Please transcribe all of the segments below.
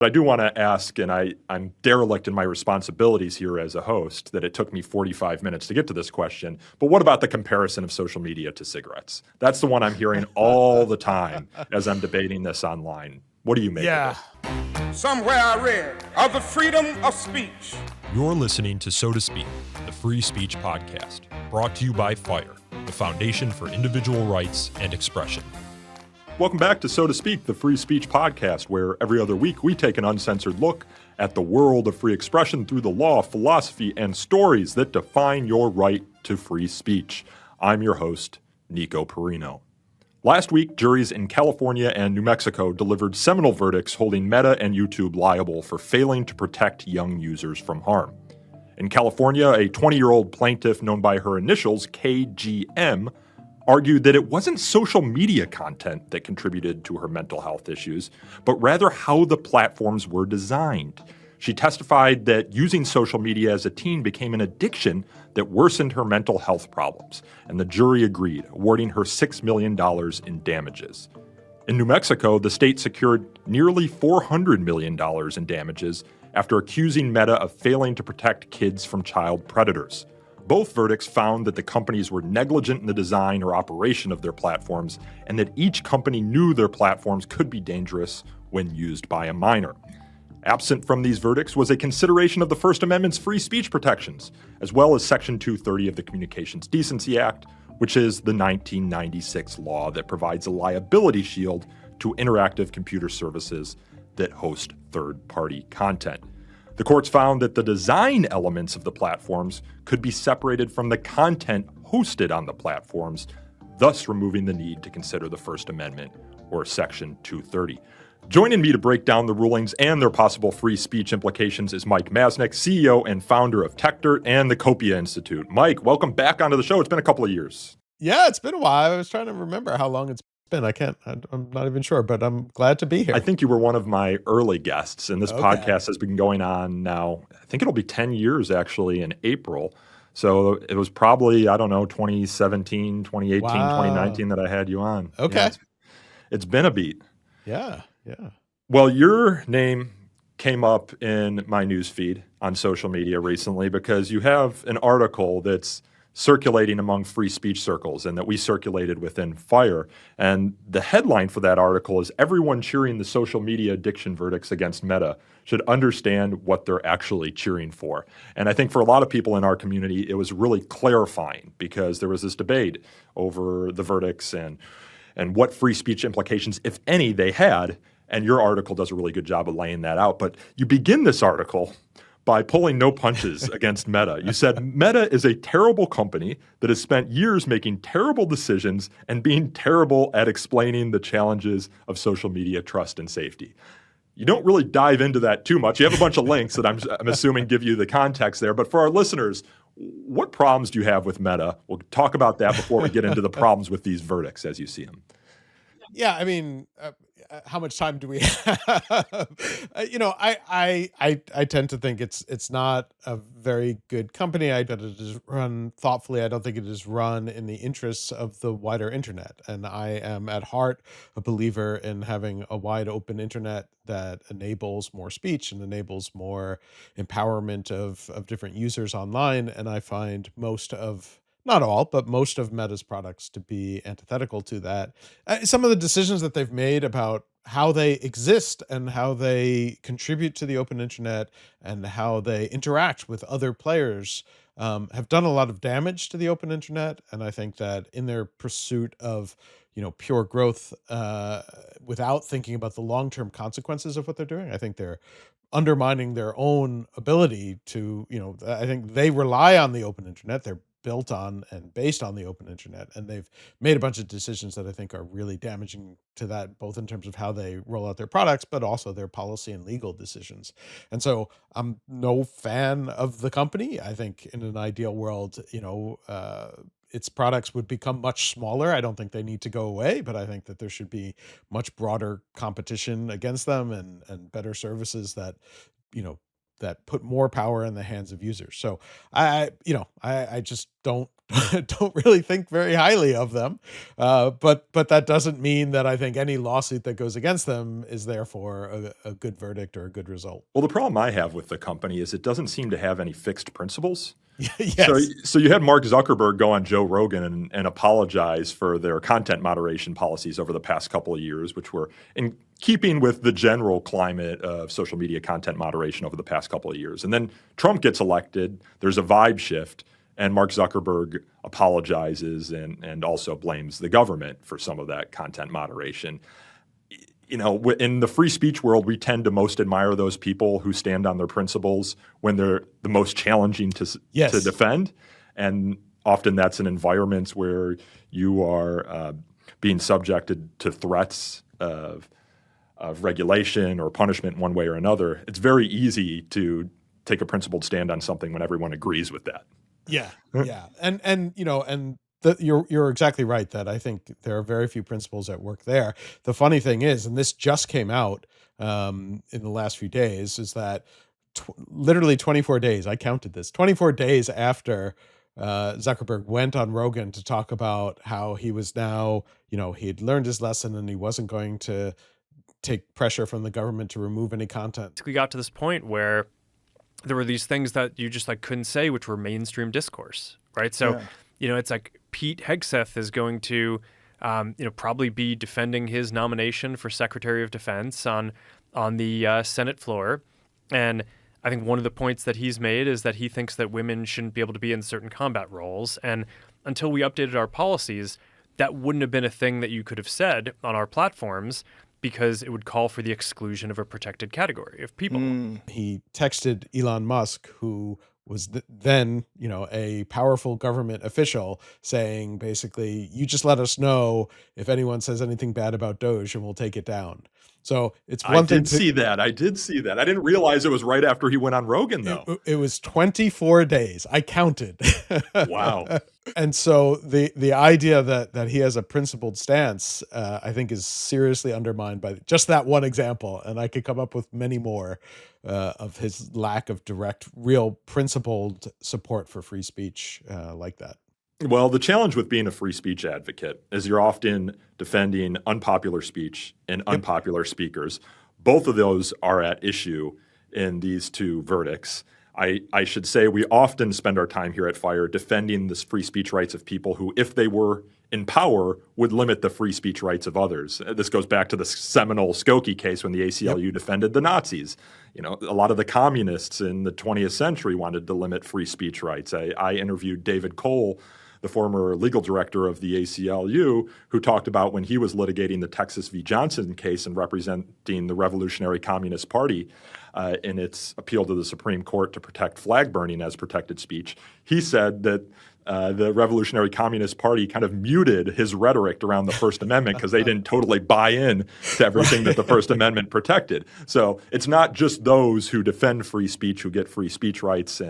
But I do want to ask, and I'm derelict in my responsibilities here as a host, that it took me 45 minutes to get to this question. But what about the comparison of social media to cigarettes? That's the one I'm hearing all the time as I'm debating this online. What do you make of it? Somewhere I read of the freedom of speech. You're listening to So to Speak, the Free Speech Podcast, brought to you by FIRE, the Foundation for Individual Rights and Expression. Welcome back to So to Speak, the Free Speech Podcast, where every other week we take an uncensored look at the world of free expression through the law, philosophy, and stories that define your right to free speech. I'm your host, Nico Perino. Last week, juries in California and New Mexico delivered seminal verdicts holding Meta and YouTube liable for failing to protect young users from harm. In California, a 20-year-old plaintiff known by her initials, KGM, argued that it wasn't social media content that contributed to her mental health issues, but rather how the platforms were designed. She testified that using social media as a teen became an addiction that worsened her mental health problems, and the jury agreed, awarding her $6 million in damages. In New Mexico, the state secured nearly $400 million in damages after accusing Meta of failing to protect kids from child predators. Both verdicts found that the companies were negligent in the design or operation of their platforms, and that each company knew their platforms could be dangerous when used by a minor. Absent from these verdicts was a consideration of the First Amendment's free speech protections, as well as Section 230 of the Communications Decency Act, which is the 1996 law that provides a liability shield to interactive computer services that host third-party content. The courts found that the design elements of the platforms could be separated from the content hosted on the platforms, thus removing the need to consider the First Amendment or Section 230. Joining me to break down the rulings and their possible free speech implications is Mike Masnick, CEO and founder of Techdirt and the Copia Institute. Mike, welcome back onto the show. It's been a couple of years. Yeah, it's been a while. I was trying to remember how long it's been. I'm not even sure, but I'm glad to be here. I think you were one of my early guests, and this podcast has been going on now. I think it'll be 10 years actually in April. So it was probably, 2017, 2018, 2019 that I had you on. Okay. Yeah, it's been a beat. Yeah. Well, your name came up in my newsfeed on social media recently because you have an article that's circulating among free speech circles and that we circulated within FIRE. And the headline for that article is "Everyone cheering the social media addiction verdicts against Meta should understand what they're actually cheering for." And I think for a lot of people in our community, it was really clarifying because there was this debate over the verdicts and what free speech implications, if any, they had. And your article does a really good job of laying that out. But you begin this article by pulling no punches against Meta. You said, "Meta is a terrible company that has spent years making terrible decisions and being terrible at explaining the challenges of social media trust and safety." You don't really dive into that too much. You have a bunch of links that I'm assuming give you the context there. But for our listeners, what problems do you have with Meta? We'll talk about that before we get into the problems with these verdicts as you see them. Yeah, I mean, how much time do we have? I tend to think it's not a very good company. That it is run thoughtfully. I don't think it is run in the interests of the wider internet. And I am at heart a believer in having a wide open internet that enables more speech and enables more empowerment of different users online. And I find not all, but most of Meta's products to be antithetical to that. Some of the decisions that they've made about how they exist and how they contribute to the open internet and how they interact with other players have done a lot of damage to the open internet. And I think that in their pursuit of pure growth without thinking about the long-term consequences of what they're doing, I think they're undermining their own ability to, I think they rely on the open internet. They're built on and based on the open internet, and they've made a bunch of decisions that I think are really damaging to that, both in terms of how they roll out their products, but also their policy and legal decisions. And so I'm no fan of the company. I think in an ideal world, its products would become much smaller. I don't think they need to go away, but I think that there should be much broader competition against them and better services that, that put more power in the hands of users. So I just don't don't really think very highly of them. But that doesn't mean that I think any lawsuit that goes against them is therefore a good verdict or a good result. Well, the problem I have with the company is it doesn't seem to have any fixed principles. Yes. So you had Mark Zuckerberg go on Joe Rogan and apologize for their content moderation policies over the past couple of years, which were in keeping with the general climate of social media content moderation over the past couple of years. And then Trump gets elected, there's a vibe shift, and Mark Zuckerberg apologizes and also blames the government for some of that content moderation. You know, in the free speech world, we tend to most admire those people who stand on their principles when they're the most challenging to defend. And often that's in environments where you are being subjected to threats of regulation or punishment one way or another. It's very easy to take a principled stand on something when everyone agrees with that. Yeah. And you're exactly right that I think there are very few principles at work there. The funny thing is, and this just came out in the last few days, is that literally 24 days, I counted this, 24 days after Zuckerberg went on Rogan to talk about how he was now, he had learned his lesson and he wasn't going to take pressure from the government to remove any content. We got to this point where there were these things that you just couldn't say, which were mainstream discourse, right? So, it's like Pete Hegseth is going to, probably be defending his nomination for Secretary of Defense on the Senate floor. And I think one of the points that he's made is that he thinks that women shouldn't be able to be in certain combat roles. And until we updated our policies, that wouldn't have been a thing that you could have said on our platforms, because it would call for the exclusion of a protected category of people. He texted Elon Musk, who was then, a powerful government official, saying basically, you just let us know if anyone says anything bad about Doge and we'll take it down. So it's one thing. I did see that. I didn't realize it was right after he went on Rogan, though. It was 24 days. I counted. Wow. And so the idea that he has a principled stance, I think, is seriously undermined by just that one example. And I could come up with many more of his lack of direct, real principled support for free speech like that. Well, the challenge with being a free speech advocate is you're often defending unpopular speech and unpopular speakers. Both of those are at issue in these two verdicts. I should say we often spend our time here at FIRE defending the free speech rights of people who, if they were in power, would limit the free speech rights of others. This goes back to the seminal Skokie case when the ACLU defended the Nazis. A lot of the communists in the 20th century wanted to limit free speech rights. I interviewed David Cole, the former legal director of the ACLU, who talked about when he was litigating the Texas v. Johnson case and representing the Revolutionary Communist Party in its appeal to the Supreme Court to protect flag burning as protected speech. He said that the Revolutionary Communist Party kind of muted his rhetoric around the First Amendment because they didn't totally buy in to everything that the First Amendment protected. So it's not just those who defend free speech who get free speech rights,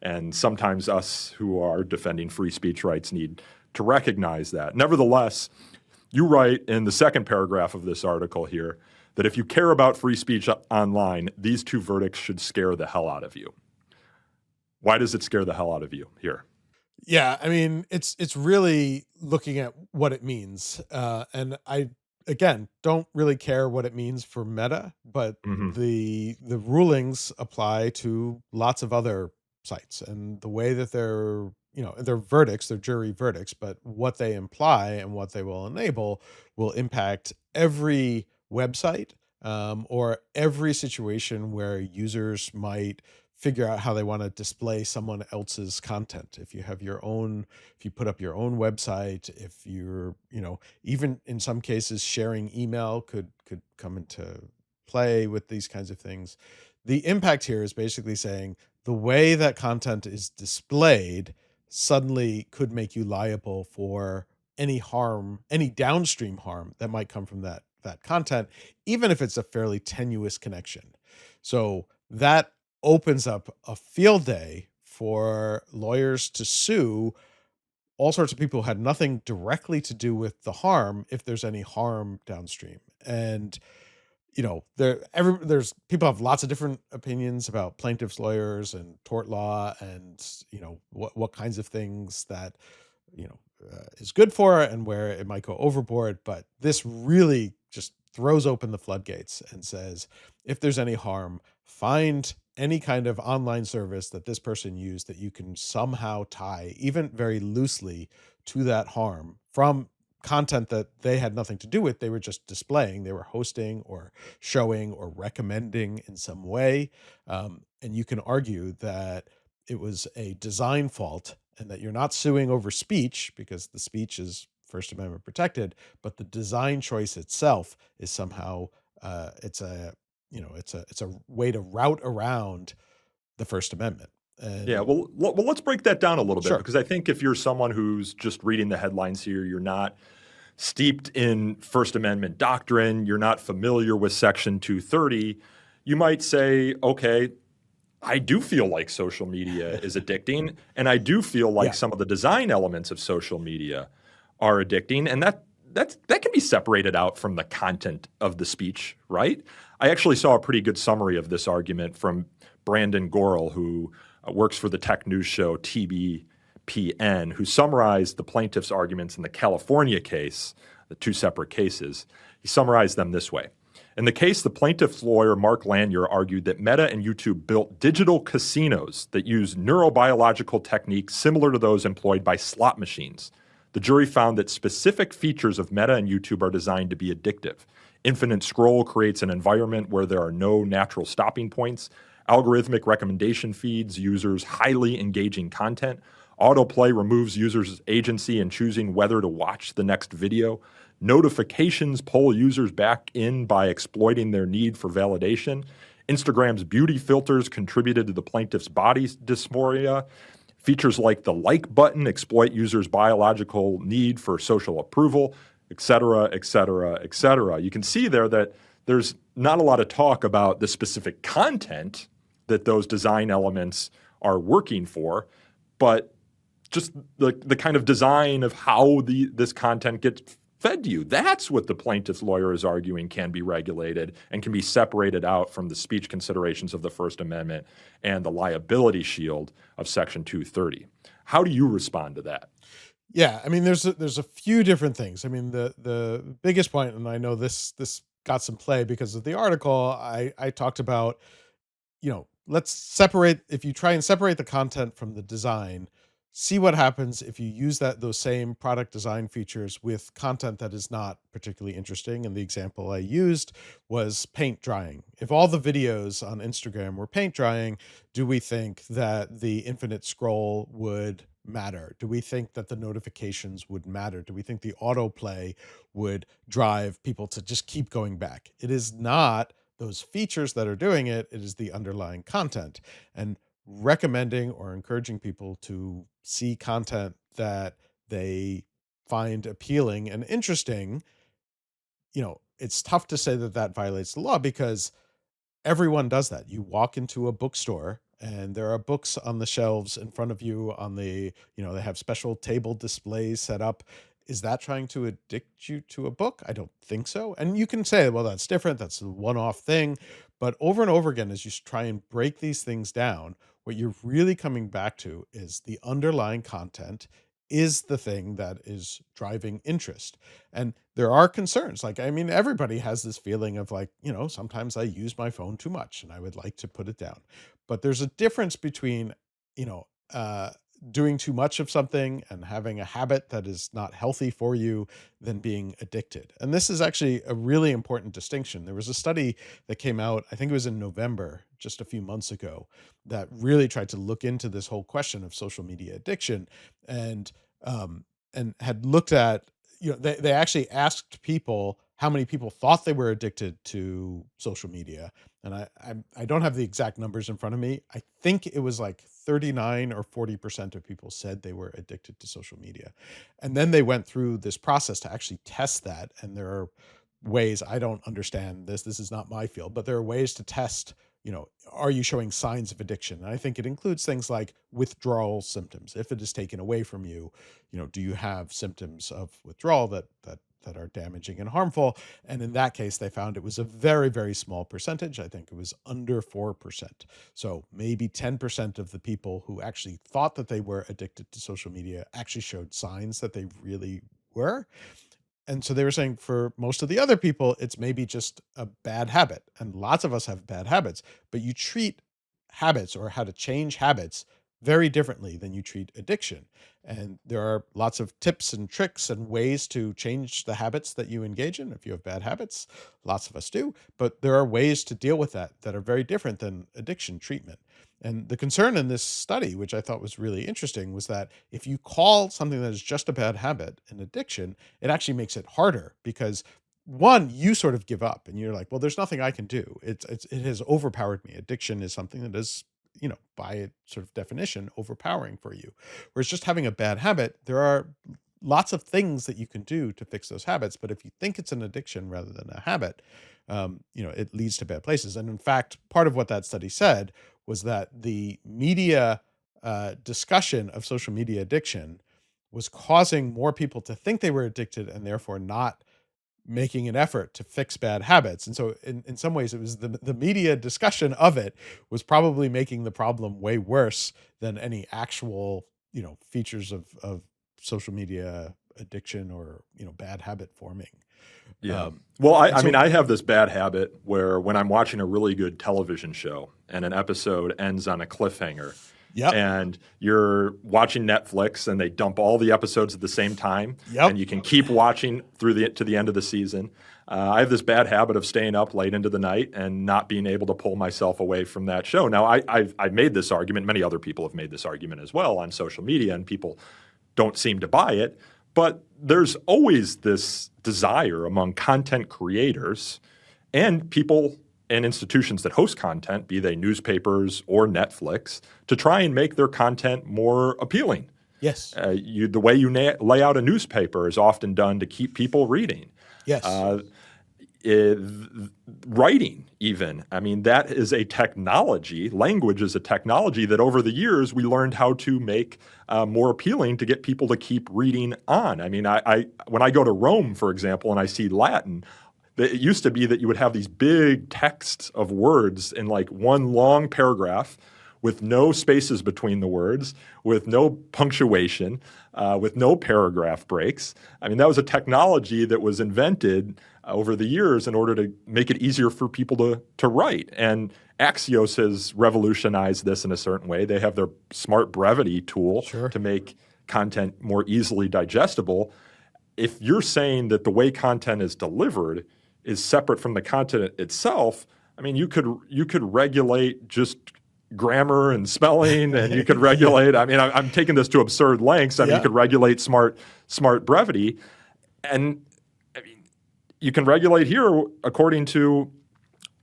and sometimes us who are defending free speech rights need to recognize that. Nevertheless, you write in the second paragraph of this article here that if you care about free speech online, these two verdicts should scare the hell out of you. Why does it scare the hell out of you here? Yeah, I mean, it's really looking at what it means. And I, again, don't really care what it means for Meta, but the rulings apply to lots of other sites, and the way that they're verdicts, they're jury verdicts, but what they imply and what they will enable will impact every website or every situation where users might figure out how they want to display someone else's content. If you put up your own website, if you're, even in some cases sharing email could come into play with these kinds of things. The impact here is basically saying the way that content is displayed suddenly could make you liable for any harm, any downstream harm that might come from that content, even if it's a fairly tenuous connection. So that opens up a field day for lawyers to sue all sorts of people who had nothing directly to do with the harm if there's any harm downstream. And there's people have lots of different opinions about plaintiffs' lawyers and tort law, and what kinds of things that is good for it and where it might go overboard. But this really just throws open the floodgates and says, if there's any harm, find any kind of online service that this person used that you can somehow tie, even very loosely, to that harm from content that they had nothing to do with. They were just displaying, they were hosting or showing or recommending in some way. And you can argue that it was a design fault and that you're not suing over speech because the speech is First Amendment protected, but the design choice itself is somehow it's a way to route around the First Amendment. Yeah, well, let's break that down a little bit, Sure. because I think if you're someone who's just reading the headlines here, you're not steeped in First Amendment doctrine, you're not familiar with Section 230, you might say, okay, I do feel like social media is addicting, and I do feel like some of the design elements of social media are addicting, and that can be separated out from the content of the speech, right? I actually saw a pretty good summary of this argument from Brandon Gorel, who works for the tech news show TBPN, who summarized the plaintiff's arguments in the California case, the two separate cases. He summarized them this way. In the case, the plaintiff's lawyer, Mark Lanier, argued that Meta and YouTube built digital casinos that use neurobiological techniques similar to those employed by slot machines. The jury found that specific features of Meta and YouTube are designed to be addictive. Infinite scroll creates an environment where there are no natural stopping points. Algorithmic recommendation feeds users highly engaging content. Autoplay removes users' agency in choosing whether to watch the next video. Notifications pull users back in by exploiting their need for validation. Instagram's beauty filters contributed to the plaintiff's body dysphoria. Features like the like button exploit users' biological need for social approval, et cetera, et cetera, et cetera. You can see there that there's not a lot of talk about the specific content that those design elements are working for, but just the kind of design of how this content gets fed to you. That's what the plaintiff's lawyer is arguing can be regulated and can be separated out from the speech considerations of the First Amendment and the liability shield of Section 230. How do you respond to that? Yeah, I mean, there's a few different things. I mean, the biggest point, and I know this got some play because of the article, I talked about, let's separate, if you try and separate the content from the design, see what happens if you use those same product design features with content that is not particularly interesting. And the example I used was paint drying. If all the videos on Instagram were paint drying, do we think that the infinite scroll would matter? Do we think that the notifications would matter? Do we think the autoplay would drive people to just keep going back? It is not those features that are doing it. It is the underlying content. And recommending or encouraging people to see content that they find appealing and interesting, it's tough to say that violates the law because everyone does that. You walk into a bookstore and there are books on the shelves in front of you they have special table displays set up. Is that trying to addict you to a book? I don't think so. And you can say, well, that's different. That's a one-off thing. But over and over again, as you try and break these things down, what you're really coming back to is the underlying content is the thing that is driving interest. And there are concerns. Everybody has this feeling of sometimes I use my phone too much and I would like to put it down. But there's a difference between, doing too much of something and having a habit that is not healthy for you than being addicted. And this is actually a really important distinction. There was a study that came out, I think it was in November, just a few months ago, that really tried to look into this whole question of social media addiction and had looked at, they actually asked people how many people thought they were addicted to social media. And I don't have the exact numbers in front of me. I think it was like 39 or 40% of people said they were addicted to social media. And then they went through this process to actually test that. And there are ways, I don't understand this is not my field, but there are ways to test, are you showing signs of addiction? And I think it includes things like withdrawal symptoms. If it is taken away from you, do you have symptoms of withdrawal that that are damaging and harmful. And in that case, they found it was a very, very small percentage. I think it was under 4%. So maybe 10% of the people who actually thought that they were addicted to social media actually showed signs that they really were. And so they were saying for most of the other people, it's maybe just a bad habit. And lots of us have bad habits, but you treat habits or how to change habits very differently than you treat addiction. And there are lots of tips and tricks and ways to change the habits that you engage in. If you have bad habits, lots of us do, but there are ways to deal with that that are very different than addiction treatment. And the concern in this study, which I thought was really interesting, was that if you call something that is just a bad habit an addiction, it actually makes it harder because one, you sort of give up and you're like, well, there's nothing I can do. It has overpowered me. Addiction is something that is, by its sort of definition, overpowering for you. Whereas just having a bad habit, there are lots of things that you can do to fix those habits. But if you think it's an addiction rather than a habit, it leads to bad places. And in fact, part of what that study said was that the media discussion of social media addiction was causing more people to think they were addicted and therefore not making an effort to fix bad habits. And so in some ways, it was the media discussion of it was probably making the problem way worse than any actual, features of social media addiction or, bad habit forming. Yeah. Well, I mean, I have this bad habit where when I'm watching a really good television show and an episode ends on a cliffhanger, and you're watching Netflix and they dump all the episodes at the same time, and you can keep watching to the end of the season. I have this bad habit of staying up late into the night and not being able to pull myself away from that show. Now, I've made this argument. Many other people have made this argument as well on social media, and people don't seem to buy it. But there's always this desire among content creators and people and institutions that host content, be they newspapers or Netflix, to try and make their content more appealing. Yes. The way you lay out a newspaper is often done to keep people reading. Yes. Writing even. I mean, that is a technology. Language is a technology that over the years we learned how to make more appealing to get people to keep reading on. I mean, when I go to Rome, for example, and I see Latin, it used to be that you would have these big texts of words in like one long paragraph with no spaces between the words, with no punctuation, with no paragraph breaks. I mean, that was a technology that was invented over the years in order to make it easier for people to write. And Axios has revolutionized this in a certain way. They have their smart brevity tool to make content more easily digestible. If you're saying that the way content is delivered is separate from the content itself, I mean, you could regulate just grammar and spelling, and you could regulate. I mean, I'm taking this to absurd lengths. I mean, you could regulate smart brevity, and I mean, you can regulate here according to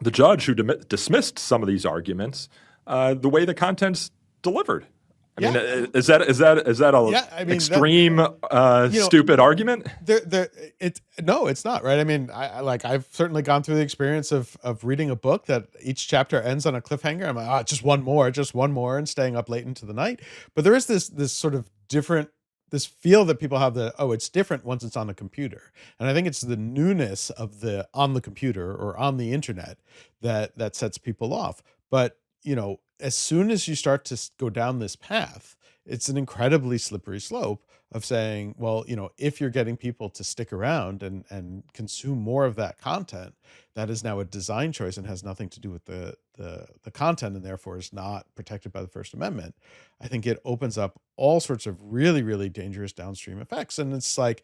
the judge who dismissed some of these arguments, the way the content's delivered. I mean, is that a extreme, stupid argument? No, it's not, right? I mean, I've certainly gone through the experience of reading a book that each chapter ends on a cliffhanger. I'm like, just one more, and staying up late into the night. But there is this sort of different, this feel that people have it's different once it's on the computer. And I think it's the newness of the on the computer or on the internet that sets people off. But, as soon as you start to go down this path, it's an incredibly slippery slope of saying, well, if you're getting people to stick around and consume more of that content, that is now a design choice and has nothing to do with the content and therefore is not protected by the First Amendment. I think it opens up all sorts of really, really dangerous downstream effects. And it's like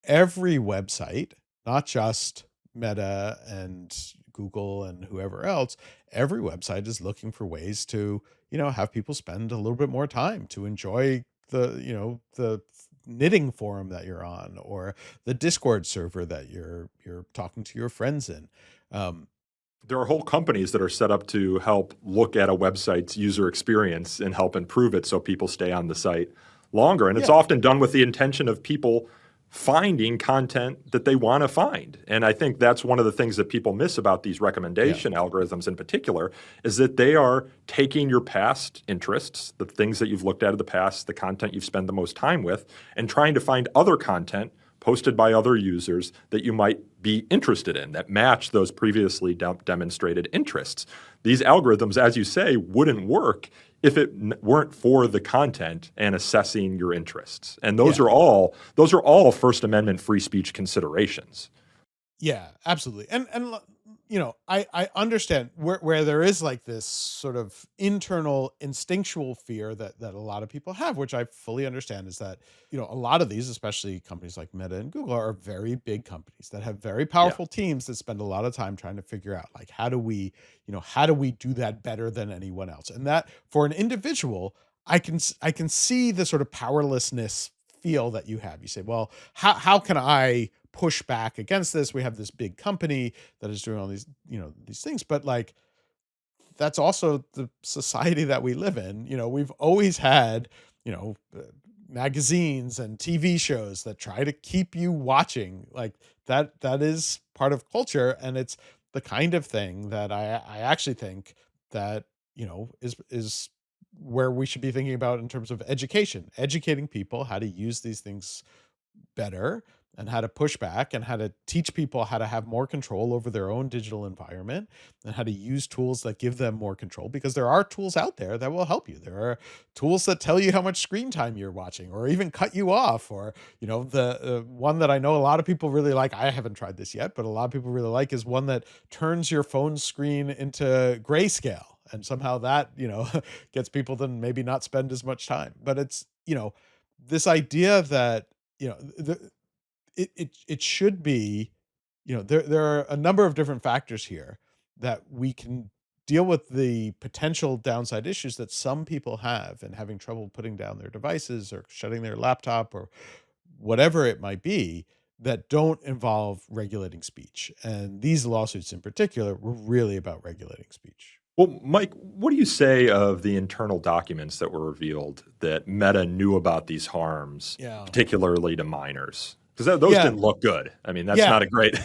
every website, not just Meta and Google and whoever else, every website is looking for ways to, have people spend a little bit more time to enjoy the knitting forum that you're on or the Discord server that you're talking to your friends in. There are whole companies that are set up to help look at a website's user experience and help improve it so people stay on the site longer. And it's often done with the intention of people finding content that they want to find. And I think that's one of the things that people miss about these recommendation algorithms in particular is that they are taking your past interests, the things that you've looked at in the past, the content you've spent the most time with, and trying to find other content posted by other users that you might be interested in that match those previously demonstrated interests. These algorithms, as you say, wouldn't work if it weren't for the content and assessing your interests. And those are all First Amendment free speech considerations. Yeah, absolutely. And I understand where there is like this sort of internal instinctual fear that a lot of people have, which I fully understand, is that, a lot of these, especially companies like Meta and Google, are very big companies that have very powerful teams that spend a lot of time trying to figure out, like, how do we do that better than anyone else? And that, for an individual, I can see the sort of powerlessness feel that you have. You say, well, how can I push back against this? We have this big company that is doing all these, these things, but like, that's also the society that we live in. We've always had, magazines and TV shows that try to keep you watching. Like that is part of culture. And it's the kind of thing that I actually think that, is where we should be thinking about in terms of educating people how to use these things better, and how to push back, and how to teach people how to have more control over their own digital environment, and how to use tools that give them more control, because there are tools out there that will help you. There are tools that tell you how much screen time you're watching, or even cut you off, or the one that I know a lot of people really like, I haven't tried this yet, but a lot of people really like, is one that turns your phone screen into grayscale, and somehow that gets people to maybe not spend as much time. But it's this idea that it should be, there are a number of different factors here that we can deal with the potential downside issues that some people have in having trouble putting down their devices or shutting their laptop or whatever it might be, that don't involve regulating speech. And these lawsuits in particular were really about regulating speech. Well, Mike, what do you say of the internal documents that were revealed that Meta knew about these harms, particularly to minors? Because those didn't look good. I mean, that's not a great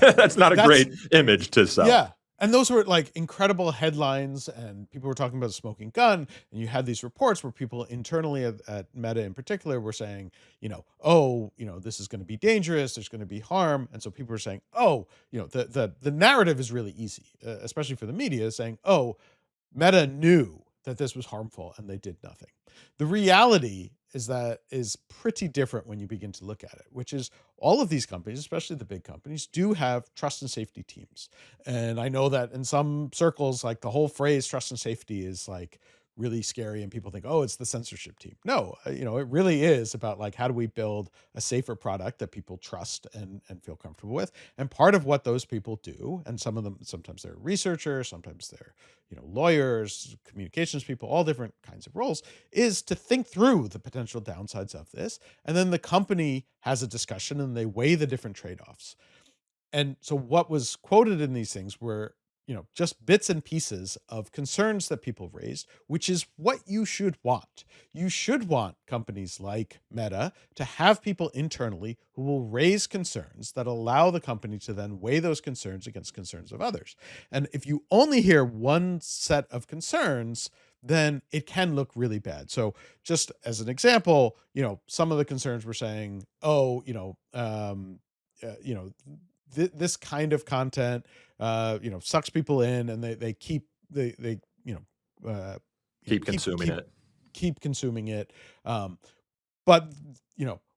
great image to sell. Yeah. And those were like incredible headlines, and people were talking about a smoking gun. And you had these reports where people internally at Meta in particular were saying, this is going to be dangerous. There's going to be harm. And so people were saying, the narrative is really easy, especially for the media, saying, Meta knew that this was harmful and they did nothing. The reality is pretty different when you begin to look at it, which is all of these companies, especially the big companies, do have trust and safety teams. And I know that in some circles, like the whole phrase trust and safety is like really scary, and people think, it's the censorship team. No, it really is about like, how do we build a safer product that people trust and feel comfortable with? And part of what those people do, and some of them, sometimes they're researchers, sometimes they're, lawyers, communications people, all different kinds of roles, is to think through the potential downsides of this. And then the company has a discussion and they weigh the different trade-offs. And so what was quoted in these things were, just bits and pieces of concerns that people raised, which is what you should want. You should want companies like Meta to have people internally who will raise concerns that allow the company to then weigh those concerns against concerns of others. And if you only hear one set of concerns, then it can look really bad. So just as an example, some of the concerns were saying, this kind of content, sucks people in, and they keep consuming it. Keep consuming it. But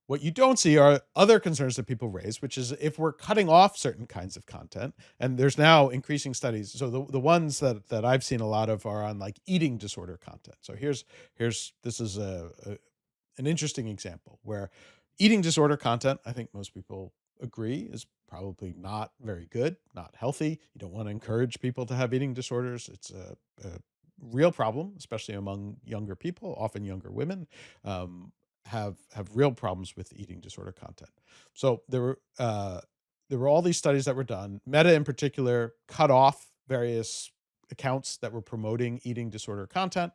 what you don't see are other concerns that people raise, which is if we're cutting off certain kinds of content, and there's now increasing studies. So the ones that I've seen a lot of are on like eating disorder content. So this is an interesting example where eating disorder content, I think most people agree, is probably not very good, not healthy. You don't want to encourage people to have eating disorders. It's a real problem, especially among younger people. Often younger women have real problems with eating disorder content. So there were all these studies that were done. Meta in particular cut off various accounts that were promoting eating disorder content.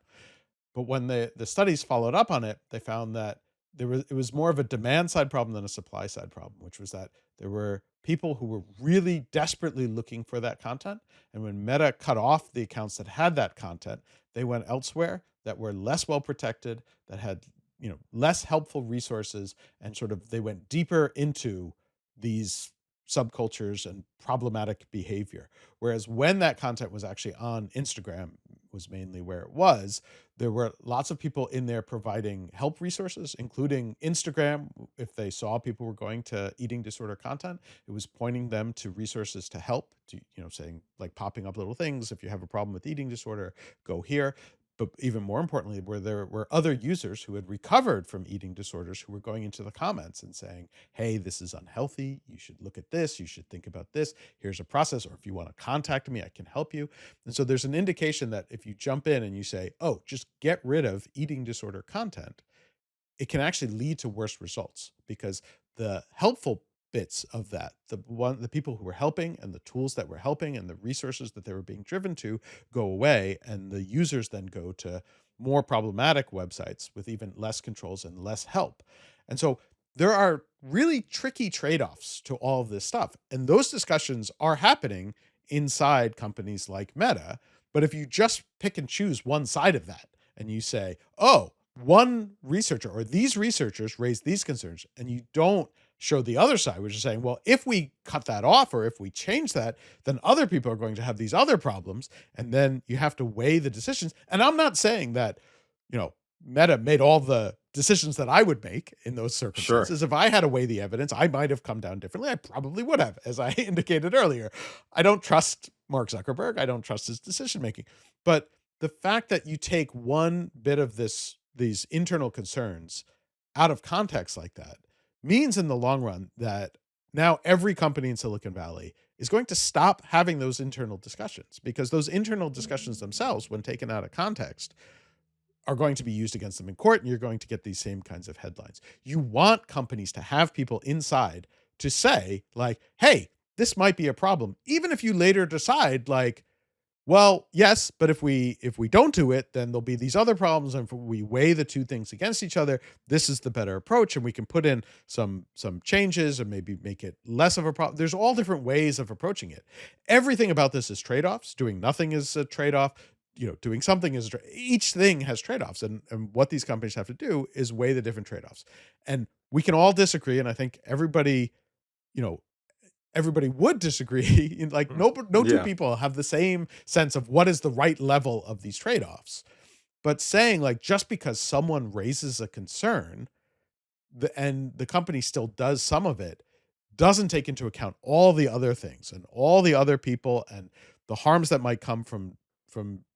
But when the studies followed up on it, they found that it was more of a demand side problem than a supply side problem, which was that there were people who were really desperately looking for that content. And when Meta cut off the accounts that had that content, they went elsewhere that were less well protected, that had, less helpful resources, and sort of they went deeper into these subcultures and problematic behavior. Whereas when that content was actually on Instagram, was mainly where it was, there were lots of people in there providing help resources, including Instagram. If they saw people were going to eating disorder content, it was pointing them to resources to help, to, saying, like, popping up little things. If you have a problem with eating disorder, go here. But even more importantly, where there were other users who had recovered from eating disorders who were going into the comments and saying, hey, this is unhealthy. You should look at this. You should think about this. Here's a process. Or if you want to contact me, I can help you. And so there's an indication that if you jump in and you say, oh, just get rid of eating disorder content, it can actually lead to worse results, because the helpful bits of that, the people who were helping and the tools that were helping and the resources that they were being driven to, go away, and the users then go to more problematic websites with even less controls and less help. And so there are really tricky trade-offs to all of this stuff, and those discussions are happening inside companies like Meta. But if you just pick and choose one side of that and you say, oh, one researcher or these researchers raised these concerns, and you don't show the other side, which is saying, well, if we cut that off or if we change that, then other people are going to have these other problems. And then you have to weigh the decisions. And I'm not saying that, Meta made all the decisions that I would make in those circumstances. Sure. If I had to weigh the evidence, I might have come down differently. I probably would have, as I indicated earlier. I don't trust Mark Zuckerberg. I don't trust his decision-making. But the fact that you take one bit of these internal concerns out of context like that means in the long run that now every company in Silicon Valley is going to stop having those internal discussions, because those internal discussions themselves, when taken out of context, are going to be used against them in court, and you're going to get these same kinds of headlines. You want companies to have people inside to say, like, hey, this might be a problem, even if you later decide, like, well, yes, but if we don't do it, then there'll be these other problems. And if we weigh the two things against each other, this is the better approach. And we can put in some changes and maybe make it less of a problem. There's all different ways of approaching it. Everything about this is trade-offs. Doing nothing is a trade-off. Doing something is each thing has trade-offs. And what these companies have to do is weigh the different trade-offs. And we can all disagree. And I think everybody would disagree. Like no two people have the same sense of what is the right level of these trade-offs. But saying, like, just because someone raises a concern and the company still does some of it, doesn't take into account all the other things and all the other people and the harms that might come from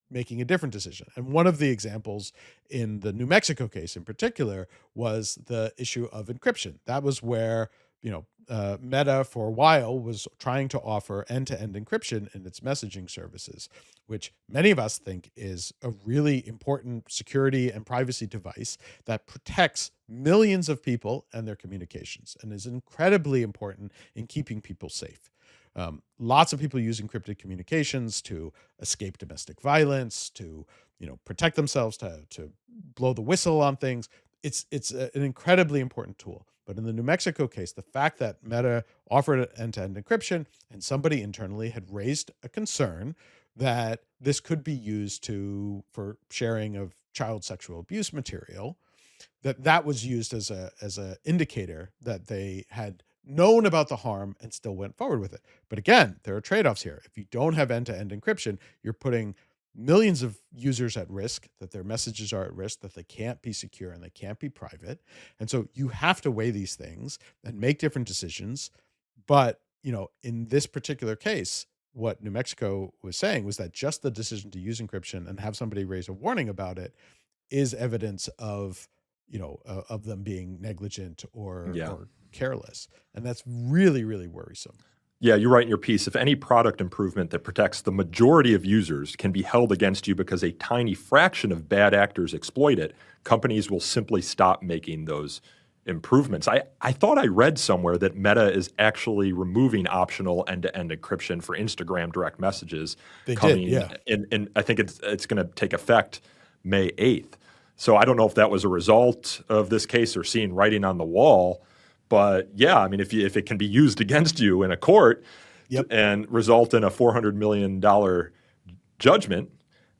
making a different decision. And one of the examples in the New Mexico case in particular was the issue of encryption. That was where Meta for a while was trying to offer end-to-end encryption in its messaging services, which many of us think is a really important security and privacy device that protects millions of people and their communications and is incredibly important in keeping people safe. Lots of people use encrypted communications to escape domestic violence, to protect themselves, to blow the whistle on things. It's an incredibly important tool. But in the New Mexico case, the fact that Meta offered end-to-end encryption and somebody internally had raised a concern that this could be used for sharing of child sexual abuse material, that was used as a indicator that they had known about the harm and still went forward with it. But again, there are trade-offs here. If you don't have end-to-end encryption, you're putting millions of users at risk, that their messages are at risk, that they can't be secure and they can't be private. And so you have to weigh these things and make different decisions. But, in this particular case, what New Mexico was saying was that just the decision to use encryption and have somebody raise a warning about it is evidence of them being negligent or careless. And that's really, really worrisome. Yeah, you're right in your piece. If any product improvement that protects the majority of users can be held against you because a tiny fraction of bad actors exploit it, companies will simply stop making those improvements. I thought I read somewhere that Meta is actually removing optional end-to-end encryption for Instagram direct messages. They did, yeah. And I think it's going to take effect May 8th. So I don't know if that was a result of this case or seeing writing on the wall. But yeah, I mean, if it can be used against you in a court and result in a $400 million judgment,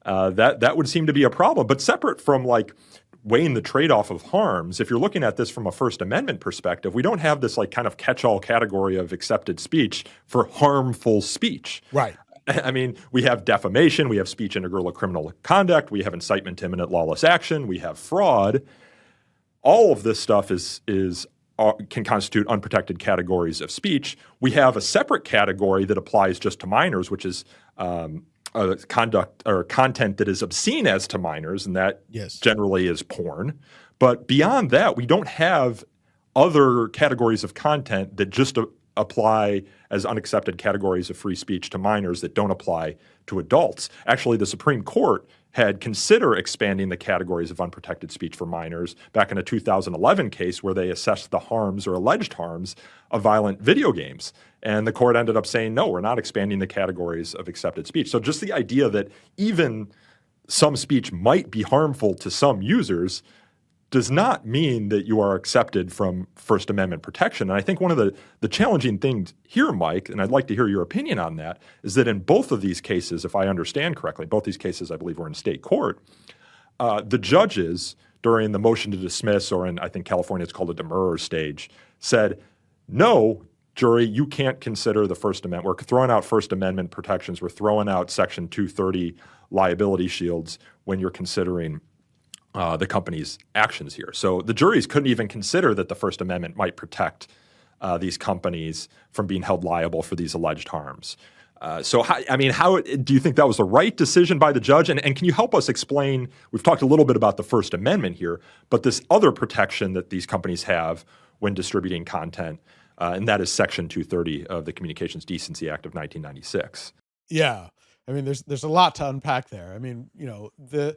that would seem to be a problem. But separate from, like, weighing the trade-off of harms, if you're looking at this from a First Amendment perspective, we don't have this like kind of catch-all category of accepted speech for harmful speech. Right. I mean, we have defamation, we have speech integral to criminal conduct, we have incitement to imminent lawless action, we have fraud. All of this stuff can constitute unprotected categories of speech. We have a separate category that applies just to minors, which is conduct or content that is obscene as to minors, and that generally is porn. But beyond that, we don't have other categories of content that just apply as unaccepted categories of free speech to minors that don't apply to adults. Actually, the Supreme Court had considered expanding the categories of unprotected speech for minors back in a 2011 case where they assessed the harms or alleged harms of violent video games. And the court ended up saying, no, we're not expanding the categories of accepted speech. So just the idea that even some speech might be harmful to some users does not mean that you are accepted from First Amendment protection. And I think one of the challenging things here, Mike, and I'd like to hear your opinion on that, is that in both of these cases, if I understand correctly, both these cases I believe were in state court, the judges during the motion to dismiss, or in I think California it's called a demurrer stage, said, no, jury, you can't consider the First Amendment. We're throwing out First Amendment protections. We're throwing out Section 230 liability shields when you're considering the company's actions here. So the juries couldn't even consider that the First Amendment might protect these companies from being held liable for these alleged harms. So how do you think that was the right decision by the judge? And can you help us explain, we've talked a little bit about the First Amendment here, but this other protection that these companies have when distributing content, and that is Section 230 of the Communications Decency Act of 1996. Yeah. I mean, there's a lot to unpack there. I mean, the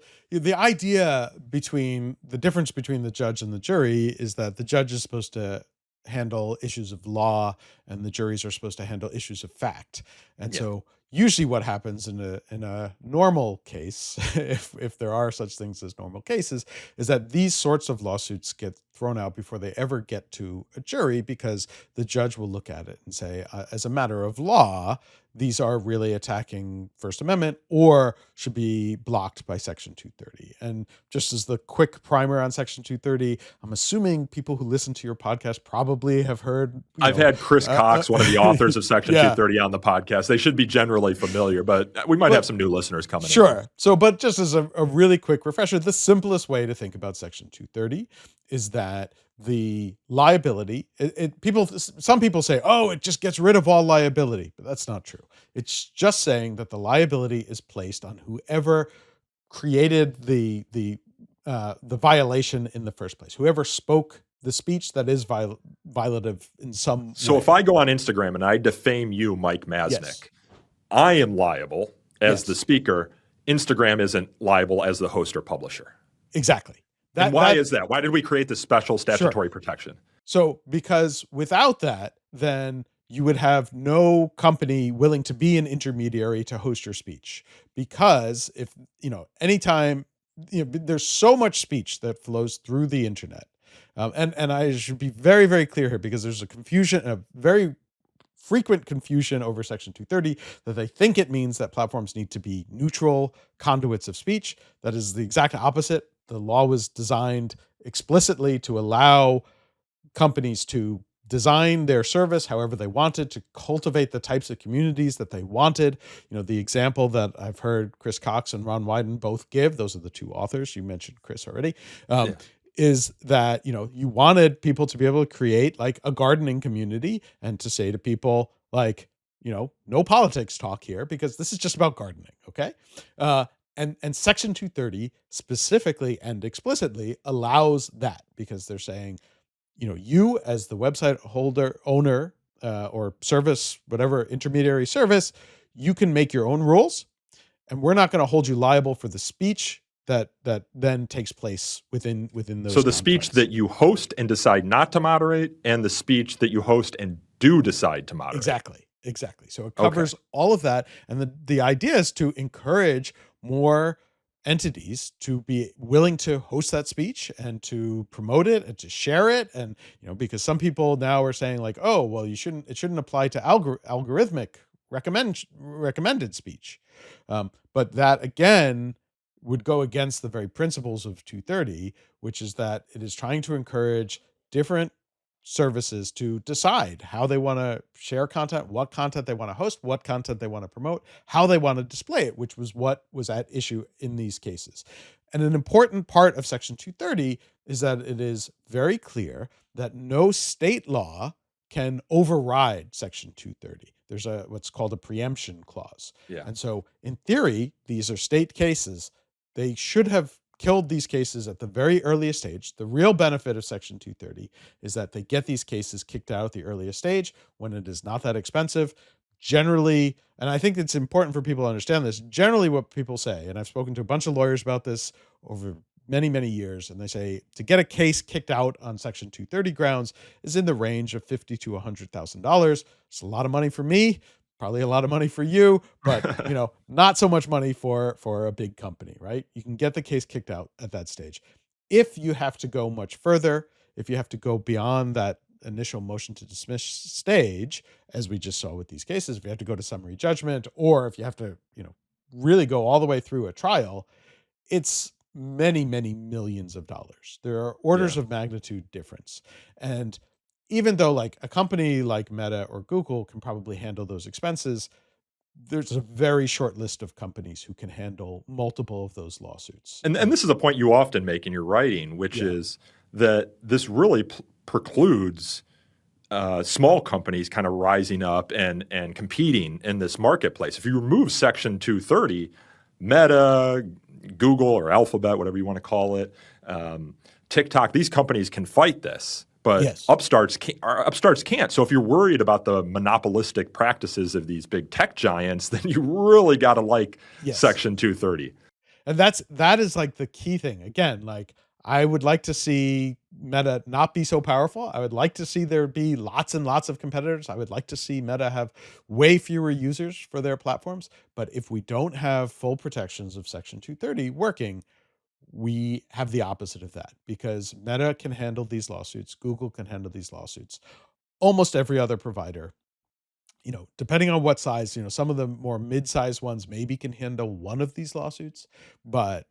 idea the difference between the judge and the jury is that the judge is supposed to handle issues of law and the juries are supposed to handle issues of fact. And so usually what happens in a normal case, if there are such things as normal cases, is that these sorts of lawsuits get thrown out before they ever get to a jury, because the judge will look at it and say, as a matter of law, these are really attacking First Amendment or should be blocked by Section 230. And just as the quick primer on Section 230, I'm assuming people who listen to your podcast probably have heard. I've had Chris Cox, one of the authors of Section 230 on the podcast. They should be generally familiar, but we might have some new listeners coming in. Sure. So, but just as a really quick refresher, the simplest way to think about Section 230 is that the liability, some people say, oh, it just gets rid of all liability, but that's not true. It's just saying that the liability is placed on whoever created the violation in the first place, whoever spoke the speech that is violative in some So way. If I go on Instagram and I defame you, Mike Masnick, I am liable as the speaker. Instagram isn't liable as the host or publisher. Exactly. And why is that? Why did we create this special statutory protection? So because without that, then you would have no company willing to be an intermediary to host your speech. Because if, anytime, there's so much speech that flows through the internet. And I should be very, very clear here, because there's a very frequent confusion over Section 230 that they think it means that platforms need to be neutral conduits of speech. That is the exact opposite. The law was designed explicitly to allow companies to design their service however they wanted, to cultivate the types of communities that they wanted. The example that I've heard Chris Cox and Ron Wyden both give, those are the two authors, you mentioned Chris already, is that, you wanted people to be able to create like a gardening community and to say to people like, no politics talk here because this is just about gardening, okay? And Section 230 specifically and explicitly allows that, because they're saying, you as the website owner, or service, whatever intermediary service, you can make your own rules, and we're not going to hold you liable for the speech that then takes place within those. So the speech that you host and decide not to moderate, and the speech that you host and do decide to moderate. Exactly. So it covers all of that. And the idea is to encourage more entities to be willing to host that speech and to promote it and to share it. And, because some people now are saying like, oh, well, it shouldn't apply to algorithmic recommended speech. But that again would go against the very principles of 230, which is that it is trying to encourage different services to decide how they want to share content, what content they want to host, what content they want to promote, how they want to display it, which was what was at issue in these cases. And an important part of Section 230 is that it is very clear that no state law can override Section 230. There's what's called a preemption clause. Yeah. And so in theory, these are state cases. They should have killed these cases at the very earliest stage. The real benefit of Section 230 is that they get these cases kicked out at the earliest stage when it is not that expensive. Generally, and I think it's important for people to understand this, generally what people say, and I've spoken to a bunch of lawyers about this over many, many years, and they say to get a case kicked out on Section 230 grounds is in the range of $50,000 to $100,000. It's a lot of money for me, probably a lot of money for you, but not so much money for a big company, right? You can get the case kicked out at that stage. If you have to go much further, if you have to go beyond that initial motion to dismiss stage, as we just saw with these cases, if you have to go to summary judgment, or if you have to, really go all the way through a trial, it's many, many millions of dollars. There are orders of magnitude difference. And even though like a company like Meta or Google can probably handle those expenses, there's a very short list of companies who can handle multiple of those lawsuits. And this is a point you often make in your writing, which is that this really precludes small companies kind of rising up and competing in this marketplace. If you remove Section 230, Meta, Google or Alphabet, whatever you want to call it, TikTok, these companies can fight this, but upstarts can't. So if you're worried about the monopolistic practices of these big tech giants, then you really got to like Section 230. And that is like the key thing. Again, like I would like to see Meta not be so powerful. I would like to see there be lots and lots of competitors. I would like to see Meta have way fewer users for their platforms. But if we don't have full protections of Section 230 working, we have the opposite of that, because Meta can handle these lawsuits. Google can handle these lawsuits. Almost every other provider, depending on what size, some of the more mid-sized ones maybe can handle one of these lawsuits, but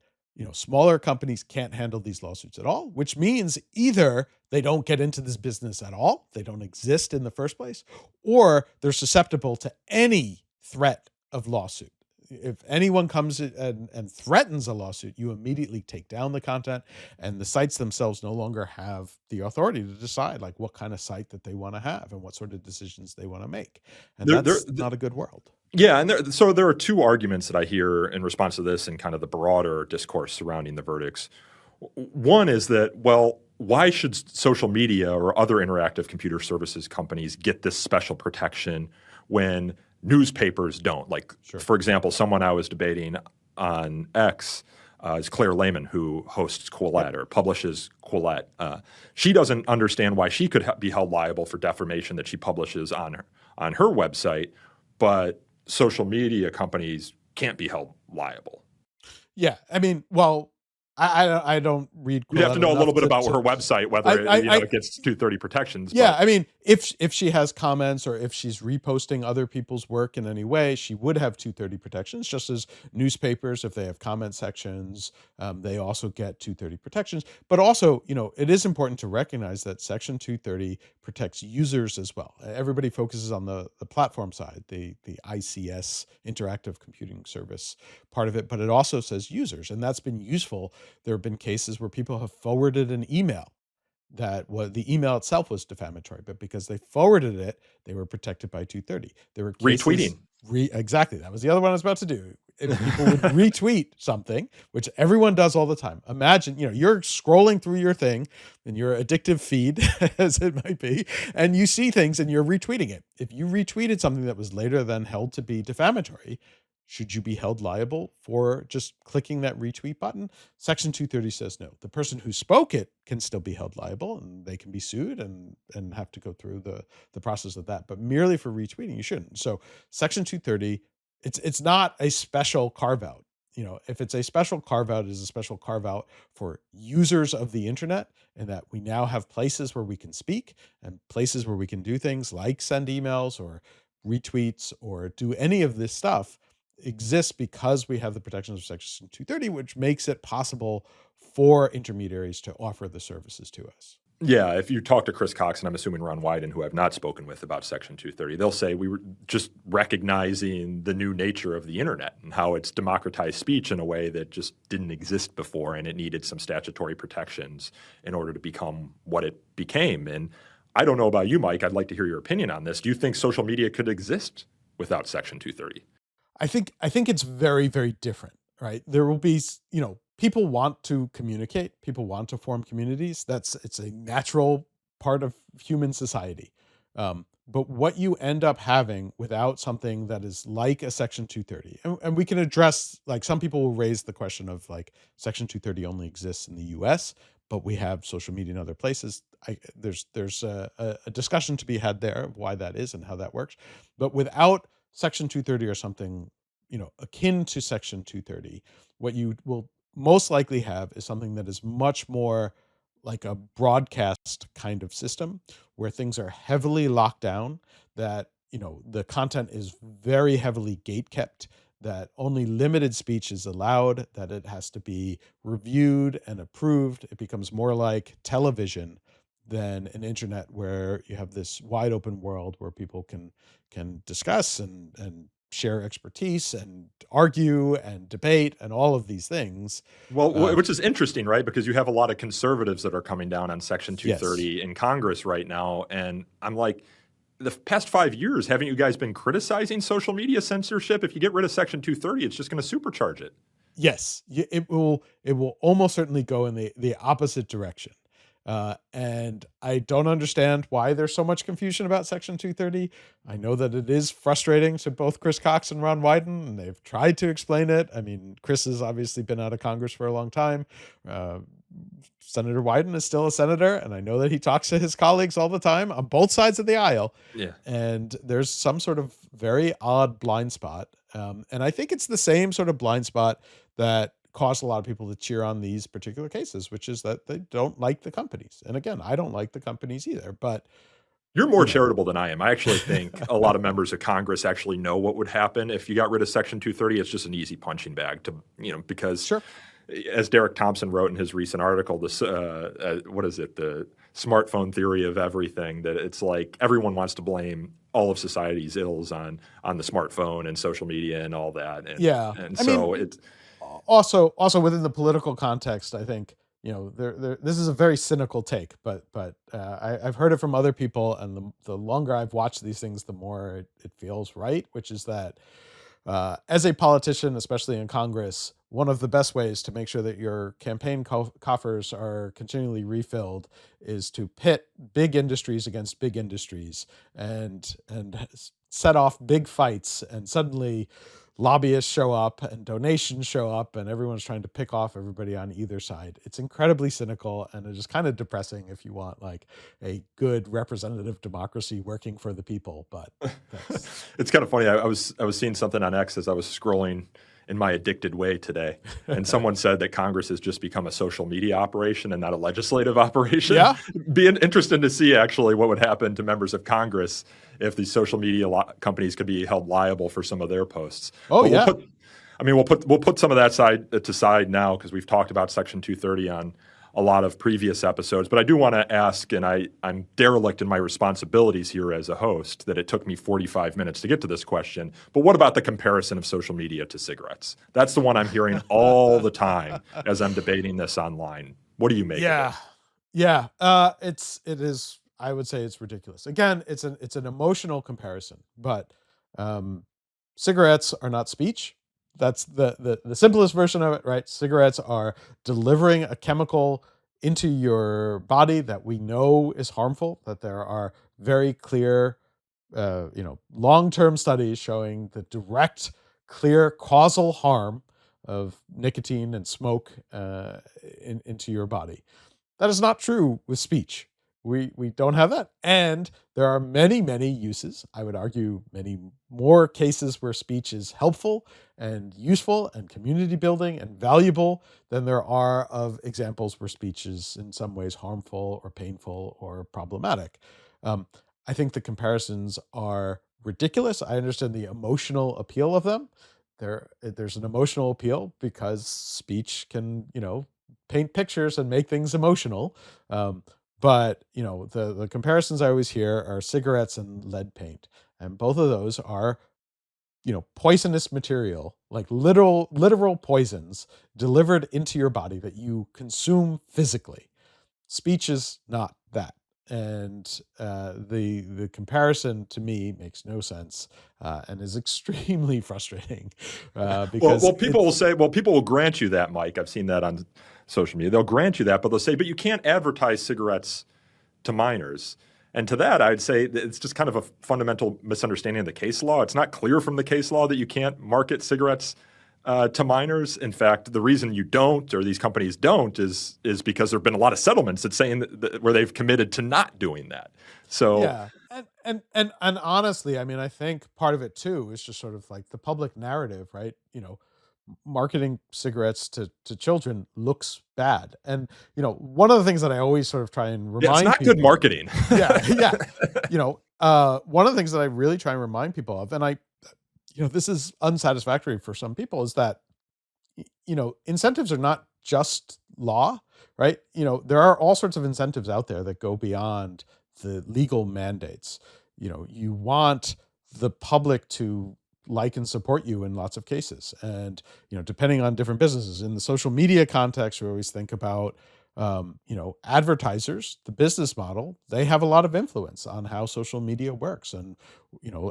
smaller companies can't handle these lawsuits at all, which means either they don't get into this business at all, they don't exist in the first place, or they're susceptible to any threat of lawsuit. If anyone comes and threatens a lawsuit, you immediately take down the content, and the sites themselves no longer have the authority to decide like what kind of site that they want to have and what sort of decisions they want to make. And that's not a good world. Yeah, and so there are two arguments that I hear in response to this and kind of the broader discourse surrounding the verdicts. One is that, well, why should social media or other interactive computer services companies get this special protection when newspapers don't? Like, for example, someone I was debating on X is Claire Lehman, who hosts Quillette or publishes Quillette. She doesn't understand why she could be held liable for defamation that she publishes on her website, but social media companies can't be held liable. Yeah, I mean, well, I don't read Quillette. You have to know a little bit about her website, whether it gets 230 protections. Yeah, I mean, if she has comments or if she's reposting other people's work in any way, she would have 230 protections, just as newspapers, if they have comment sections, they also get 230 protections. But also, it is important to recognize that Section 230 protects users as well. Everybody focuses on the platform side, the ICS, Interactive Computing Service part of it, but it also says users, and that's been useful. There have been cases where people have forwarded an email that the email itself was defamatory, but because they forwarded it, they were protected by 230. There were cases, retweeting. Exactly. That was the other one I was about to do. If people would retweet something, which everyone does all the time. Imagine, you're scrolling through your thing in your addictive feed, as it might be, and you see things and you're retweeting it. If you retweeted something that was later then held to be defamatory, should you be held liable for just clicking that retweet button? Section 230 says no. The person who spoke it can still be held liable, and they can be sued and have to go through the process of that. But merely for retweeting, you shouldn't. So Section 230, it's not a special carve-out. If it's a special carve-out, it is a special carve-out for users of the internet, and that we now have places where we can speak and places where we can do things like send emails or retweets or do any of this stuff. exists because we have the protections of Section 230, which makes it possible for intermediaries to offer the services to us. Yeah, if you talk to Chris Cox, and I'm assuming Ron Wyden, who I've not spoken with about Section 230, they'll say we were just recognizing the new nature of the internet and how it's democratized speech in a way that just didn't exist before, and it needed some statutory protections in order to become what it became. And I don't know about you, Mike. I'd like to hear your opinion on this. Do you think social media could exist without Section 230? I think it's very, very different, right? There will be, people want to communicate, people want to form communities. It's a natural part of human society. But what you end up having without something that is like a Section 230, and we can address, like, some people will raise the question of, like, Section 230 only exists in the US, but we have social media in other places. There's a discussion to be had there of why that is and how that works. But without Section 230 or something, akin to Section 230, what you will most likely have is something that is much more like a broadcast kind of system where things are heavily locked down, that, the content is very heavily gate kept, that only limited speech is allowed, that it has to be reviewed and approved. It becomes more like television than an internet where you have this wide open world where people can discuss and share expertise and argue and debate and all of these things. Well, which is interesting, right? Because you have a lot of conservatives that are coming down on Section 230 in Congress right now. And I'm like, the past 5 years, haven't you guys been criticizing social media censorship? If you get rid of Section 230, it's just going to supercharge it. Yes, it will almost certainly go in the opposite direction. And I don't understand why there's so much confusion about Section 230. I know that it is frustrating to both Chris Cox and Ron Wyden, and they've tried to explain it. I mean, Chris has obviously been out of Congress for a long time. Senator Wyden is still a senator, and I know that he talks to his colleagues all the time on both sides of the aisle. Yeah. And there's some sort of very odd blind spot. And I think it's the same sort of blind spot that caused a lot of people to cheer on these particular cases, which is that they don't like the companies. And again, I don't like the companies either, but you're more charitable than I am. I actually think a lot of members of Congress actually know what would happen if you got rid of Section 230. It's just an easy punching bag to, because sure. As Derek Thompson wrote in his recent article, this what is it, the smartphone theory of everything, that it's like everyone wants to blame all of society's ills on the smartphone and social media and all that. And, yeah. And so it's also within the political context, I think, this is a very cynical take, but I've heard it from other people, and the longer I've watched these things, the more it feels right, which is that as a politician, especially in Congress, one of the best ways to make sure that your campaign coffers are continually refilled is to pit big industries against big industries and set off big fights, and suddenly lobbyists show up and donations show up and everyone's trying to pick off everybody on either side. It's incredibly cynical, and it's kind of depressing if you want like a good representative democracy working for the people. But it's kind of funny. I was seeing something on X as I was scrolling in my addicted way today, and someone said that Congress has just become a social media operation and not a legislative operation. Yeah. Being interested to see actually what would happen to members of Congress if these social media companies could be held liable for some of their posts. Oh, but yeah. We'll put some of that side now, because we've talked about Section 230 on a lot of previous episodes. But I do want to ask, and I'm derelict in my responsibilities here as a host, that it took me 45 minutes to get to this question. But what about the comparison of social media to cigarettes? That's the one I'm hearing all the time as I'm debating this online. What do you make of it? Yeah. It is. I would say it's ridiculous. Again, it's an emotional comparison, but cigarettes are not speech. That's the simplest version of it, right? Cigarettes are delivering a chemical into your body that we know is harmful, that there are very clear, long-term studies showing the direct, clear causal harm of nicotine and smoke into your body. That is not true with speech. We don't have that. And there are many, many uses. I would argue many more cases where speech is helpful and useful and community building and valuable than there are of examples where speech is in some ways harmful or painful or problematic. I think the comparisons are ridiculous. I understand the emotional appeal of them, there's an emotional appeal because speech can, paint pictures and make things emotional. But the comparisons I always hear are cigarettes and lead paint, and both of those are poisonous material, like literal poisons delivered into your body that you consume physically. Speech is not that. And the comparison to me makes no sense, and is extremely frustrating, because people will say, people will grant you that, Mike. I've seen that on social media. They'll grant you that, but they'll say, but you can't advertise cigarettes to minors. And to that, I'd say that it's just kind of a fundamental misunderstanding of the case law. It's not clear from the case law that you can't market cigarettes to minors. In fact, the reason you don't, or these companies don't, is because there have been a lot of settlements that saying that where they've committed to not doing that. So yeah, and honestly, I mean, I think part of it too is just sort of like the public narrative, right? Marketing cigarettes to children looks bad, and one of the things that I always sort of try and remind it's not people, good marketing. yeah. One of the things that I really try and remind people of, and this is unsatisfactory for some people, is that incentives are not just law, right? There are all sorts of incentives out there that go beyond the legal mandates. You want the public to like and support you in lots of cases, and depending on different businesses. In the social media context, we always think about advertisers, the business model. They have a lot of influence on how social media works, and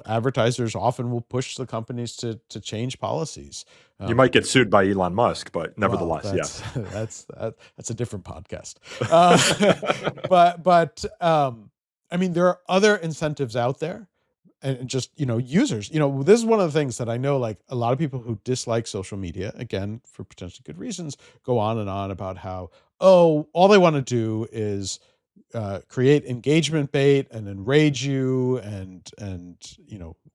advertisers often will push the companies to change policies. You might get sued by Elon Musk, but nevertheless, well, that's a different podcast. But I mean, there are other incentives out there, and just users. This is one of the things that I know, like a lot of people who dislike social media, again for potentially good reasons, go on and on about how, all they want to do is create engagement bait and enrage you, and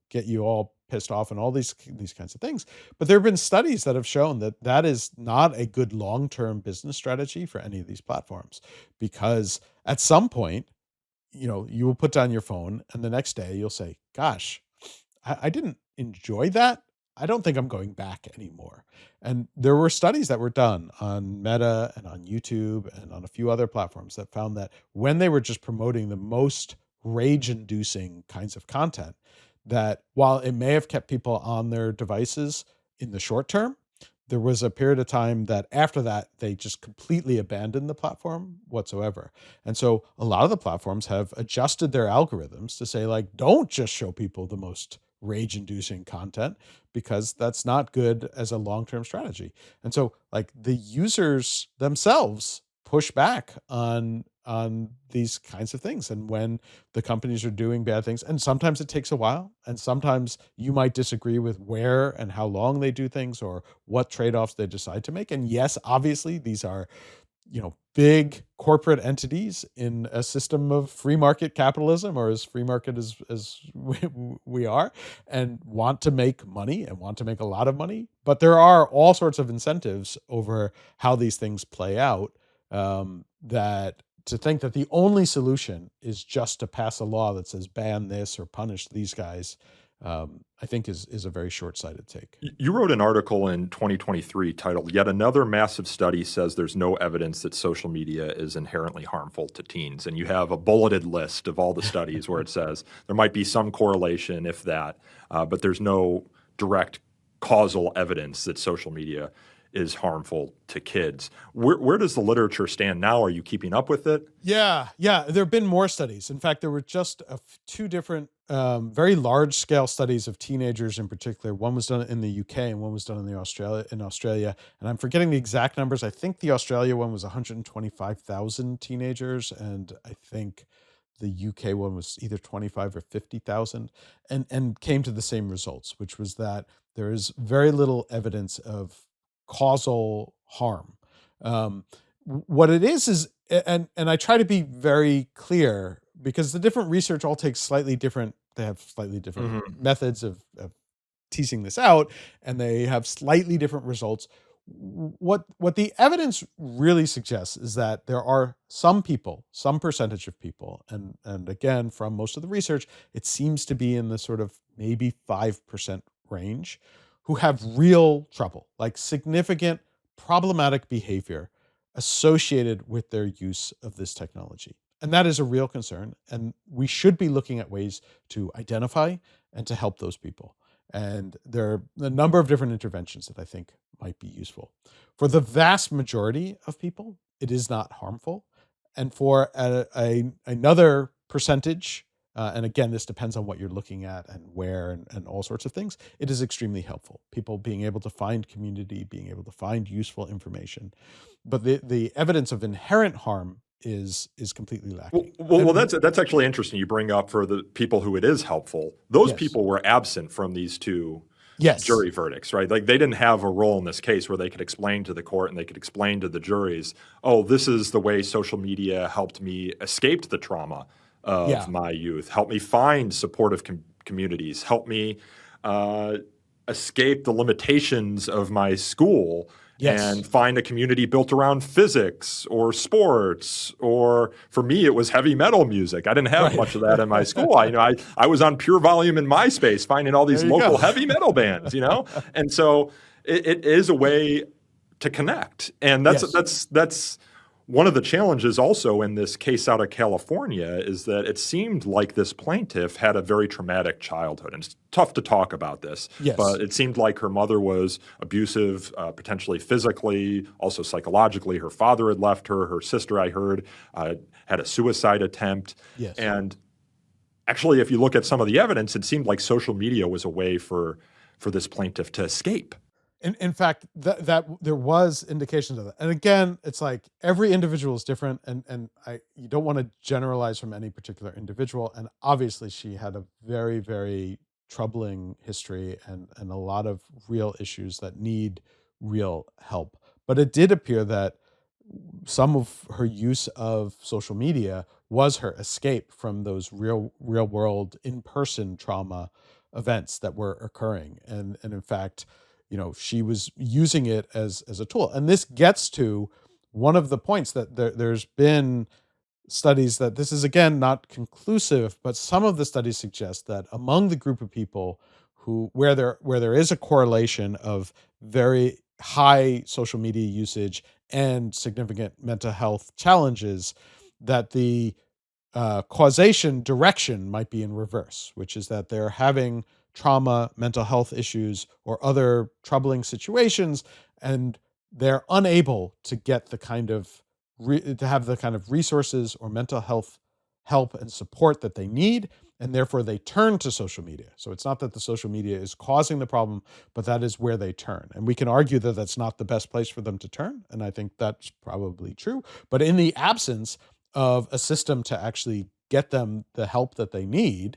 get you all pissed off, and all these kinds of things. But there have been studies that have shown that that is not a good long-term business strategy for any of these platforms, because at some point, you will put down your phone, and the next day you'll say, gosh, I didn't enjoy that. I don't think I'm going back anymore. And there were studies that were done on Meta and on YouTube and on a few other platforms that found that when they were just promoting the most rage-inducing kinds of content, that while it may have kept people on their devices in the short term, there was a period of time that after that, they just completely abandoned the platform whatsoever. And so a lot of the platforms have adjusted their algorithms to say, like, don't just show people the most rage-inducing content, because that's not good as a long-term strategy. And so, like, the users themselves push back on these kinds of things, and when the companies are doing bad things, and sometimes it takes a while, and sometimes you might disagree with where and how long they do things, or what trade-offs they decide to make. And yes, obviously these are big corporate entities in a system of free market capitalism, or as free market as we are, and want to make money, and want to make a lot of money. But there are all sorts of incentives over how these things play out, that to think that the only solution is just to pass a law that says ban this or punish these guys, I think is a very short-sighted take. You wrote an article in 2023 titled, "Yet Another Massive Study Says There's No Evidence That Social Media is Inherently Harmful to Teens." And you have a bulleted list of all the studies where it says there might be some correlation, if that, but there's no direct causal evidence that social media is harmful to kids. Where does the literature stand now? Are you keeping up with it? Yeah. There have been more studies. In fact, there were just two different very large scale studies of teenagers in particular. One was done in the UK and one was done in Australia. And I'm forgetting the exact numbers. I think the Australia one was 125,000 teenagers, and I think the UK one was either 25 or 50,000, and came to the same results, which was that there is very little evidence of causal harm. What it is, and I try to be very clear, because the different research all takes slightly different, they have slightly different methods of teasing this out, and they have slightly different results. What the evidence really suggests is that there are some people, some percentage of people, and again, from most of the research, it seems to be in the sort of maybe 5% range, who have real trouble, like significant problematic behavior associated with their use of this technology. And that is a real concern. And we should be looking at ways to identify and to help those people. And there are a number of different interventions that I think might be useful. For the vast majority of people, it is not harmful. And for another percentage, and again, this depends on what you're looking at and where and all sorts of things, it is extremely helpful. People being able to find community, being able to find useful information. But the evidence of inherent harm is completely lacking. Well, that's actually interesting. You bring up for the people who it is helpful. Those people were absent from these two jury verdicts, right? Like they didn't have a role in this case where they could explain to the court and they could explain to the juries, oh, this is the way social media helped me escape the trauma of my youth, help me find supportive communities, help me escape the limitations of my school. And find a community built around physics or sports, or for me, it was heavy metal music. I didn't have much of that in my school. I was on Pure Volume in MySpace, finding all these local heavy metal bands, and so it is a way to connect. And that's one of the challenges also in this case out of California is that it seemed like this plaintiff had a very traumatic childhood. And it's tough to talk about this, but it seemed like her mother was abusive, potentially physically, also psychologically. Her father had left her. Her sister, I heard, had a suicide attempt. And actually, if you look at some of the evidence, it seemed like social media was a way for this plaintiff to escape. In fact, that there was indications of that. And again, it's like every individual is different, and you don't want to generalize from any particular individual. And obviously, she had a very, very troubling history and a lot of real issues that need real help. But it did appear that some of her use of social media was her escape from those real world in-person trauma events that were occurring. And in fact, she was using it as a tool. And this gets to one of the points that there's been studies that this is, again, not conclusive, but some of the studies suggest that among the group of people where there is a correlation of very high social media usage and significant mental health challenges, that the causation direction might be in reverse, which is that they're having trauma, mental health issues, or other troubling situations, and they're unable to get the kind of to have the kind of resources or mental health help and support that they need, and therefore they turn to social media. So it's not that the social media is causing the problem, but that is where they turn. And we can argue that that's not the best place for them to turn, and I think that's probably true. But in the absence of a system to actually get them the help that they need,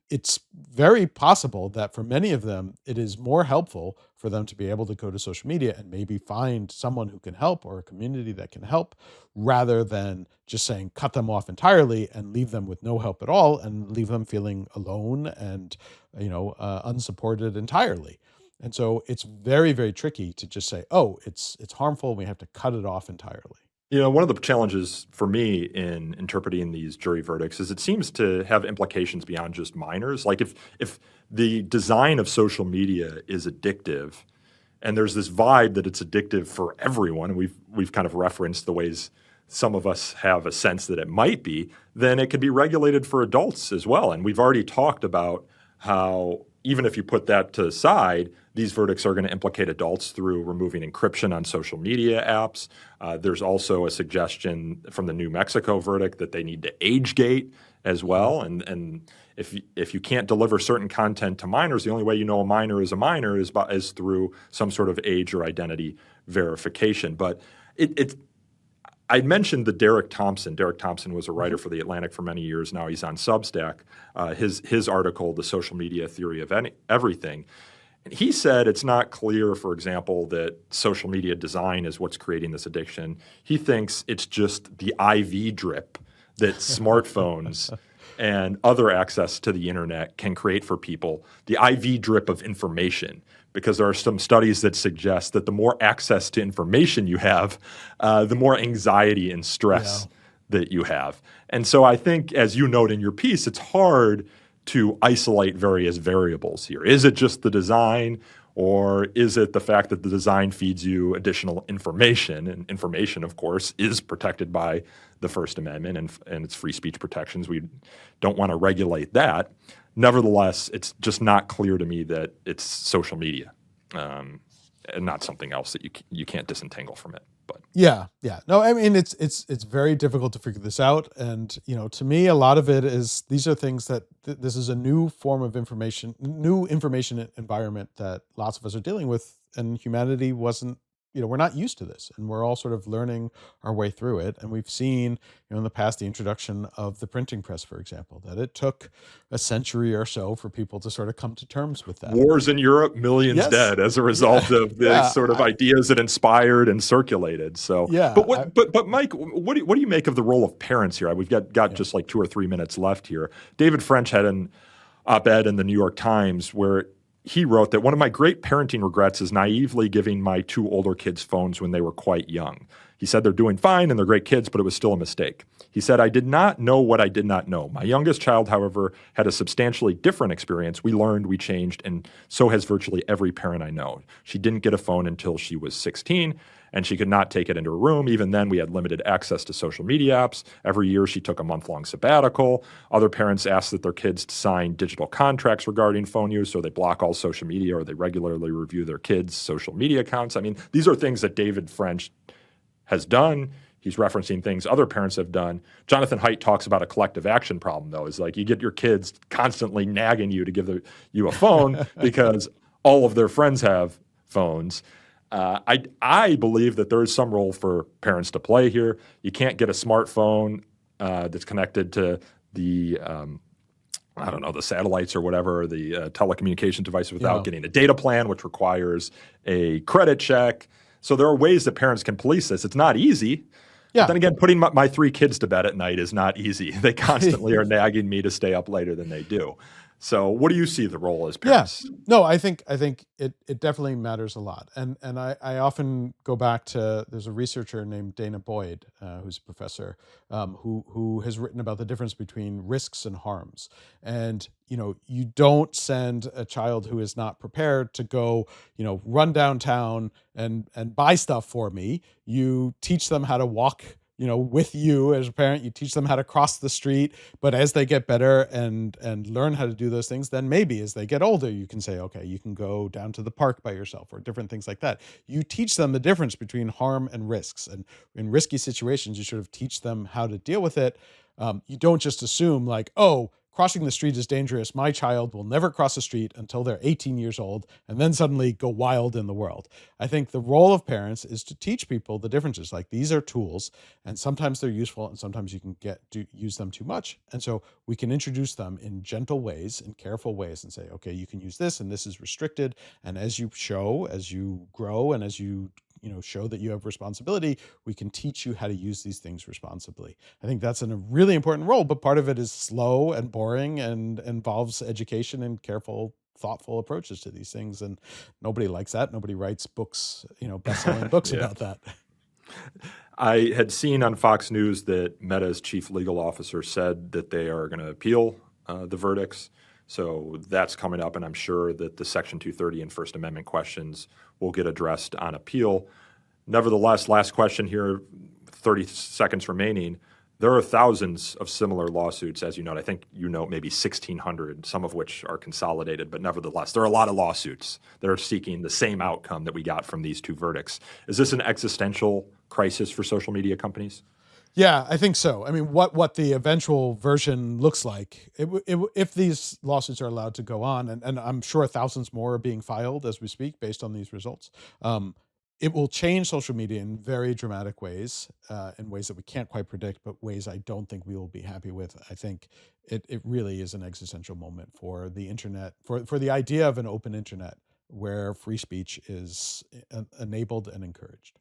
it's very possible that for many of them, it is more helpful for them to be able to go to social media and maybe find someone who can help or a community that can help, rather than just saying cut them off entirely and leave them with no help at all and leave them feeling alone and unsupported entirely. And so it's very, very tricky to just say, oh, it's harmful, we have to cut it off entirely. One of the challenges for me in interpreting these jury verdicts is it seems to have implications beyond just minors. Like if the design of social media is addictive, and there's this vibe that it's addictive for everyone, and we've kind of referenced the ways some of us have a sense that it might be, then it could be regulated for adults as well. And we've already talked about how even if you put that to the side, these verdicts are going to implicate adults through removing encryption on social media apps. There's also a suggestion from the New Mexico verdict that they need to age gate as well. And if you can't deliver certain content to minors, the only way you know a minor is through some sort of age or identity verification. But I mentioned the Derek Thompson. Derek Thompson was a writer for The Atlantic for many years. Now he's on Substack. His article, The Social Media Theory of Everything. And he said it's not clear, for example, that social media design is what's creating this addiction. He thinks it's just the IV drip that smartphones and other access to the internet can create for people, the IV drip of information. Because there are some studies that suggest that the more access to information you have, the more anxiety and stress that you have. And so I think, as you note in your piece, it's hard to isolate various variables here. Is it just the design, Or is it the fact that the design feeds you additional information? And information, of course, is protected by the First Amendment and its free speech protections. We don't want to regulate that. Nevertheless, it's just not clear to me that it's social media and not something else that you can't disentangle from it. But yeah. No, I mean, it's very difficult to figure this out. And, to me, a lot of it is, these are things that this is a new form of information, new information environment that lots of us are dealing with. And humanity wasn't, we're not used to this, and we're all sort of learning our way through it. And we've seen, in the past, the introduction of the printing press, for example, that it took a century or so for people to sort of come to terms with that. Wars in Europe, millions dead as a result of the sort of ideas that inspired and circulated. So, but Mike, what do you make of the role of parents here? We've got just like 2 or 3 minutes left here. David French had an op-ed in the New York Times where he wrote that one of my great parenting regrets is naively giving my 2 older kids phones when they were quite young. He said they're doing fine and they're great kids, but it was still a mistake. He said, I did not know what I did not know. My youngest child, however, had a substantially different experience. We learned, we changed, and so has virtually every parent I know. She didn't get a phone until she was 16, and she could not take it into her room. Even then, we had limited access to social media apps. Every year, she took a month-long sabbatical. Other parents asked that their kids sign digital contracts regarding phone use, so they block all social media or they regularly review their kids' social media accounts. I mean, these are things that David French has done. He's referencing things other parents have done. Jonathan Haidt talks about a collective action problem, though. Is like you get your kids constantly nagging you to give you a phone because all of their friends have phones. I believe that there is some role for parents to play here. You can't get a smartphone that's connected to the the satellites or whatever, the telecommunications device without getting a data plan, which requires a credit check. So there are ways that parents can police this. It's not easy. Yeah. But then again, putting my 3 kids to bed at night is not easy. They constantly are nagging me to stay up later than they do. So what do you see the role as parents? Yeah. No, I think it definitely matters a lot. And I often go back to, there's a researcher named Dana Boyd, who's a professor, who has written about the difference between risks and harms. And, you don't send a child who is not prepared to go, run downtown and buy stuff for me. You teach them how to walk with you as a parent. You teach them how to cross the street, but as they get better and learn how to do those things, then maybe as they get older, you can say, okay, you can go down to the park by yourself or different things like that. You teach them the difference between harm and risks. And in risky situations, you sort of teach them how to deal with it. You don't just assume like, oh, crossing the street is dangerous. My child will never cross the street until they're 18 years old and then suddenly go wild in the world. I think the role of parents is to teach people the differences. Like, these are tools, and sometimes they're useful and sometimes you can use them too much. And so we can introduce them in gentle ways, in careful ways, and say, okay, you can use this and this is restricted. And as you grow and as you show that you have responsibility, we can teach you how to use these things responsibly. I think that's a really important role, but part of it is slow and boring and involves education and careful, thoughtful approaches to these things. And nobody likes that. Nobody writes books, best-selling books about that. I had seen on Fox News that Meta's chief legal officer said that they are going to appeal the verdicts. So that's coming up, and I'm sure that the Section 230 and First Amendment questions will get addressed on appeal. Nevertheless, last question here, 30 seconds remaining. There are thousands of similar lawsuits, as you note. I think maybe 1,600, some of which are consolidated, but nevertheless, there are a lot of lawsuits that are seeking the same outcome that we got from these 2 verdicts. Is this an existential crisis for social media companies? Yeah, I think so. I mean, what the eventual version looks like, if these lawsuits are allowed to go on, and I'm sure thousands more are being filed as we speak based on these results, it will change social media in very dramatic ways, in ways that we can't quite predict, but ways I don't think we will be happy with. I think it really is an existential moment for the internet, for the idea of an open internet where free speech is enabled and encouraged.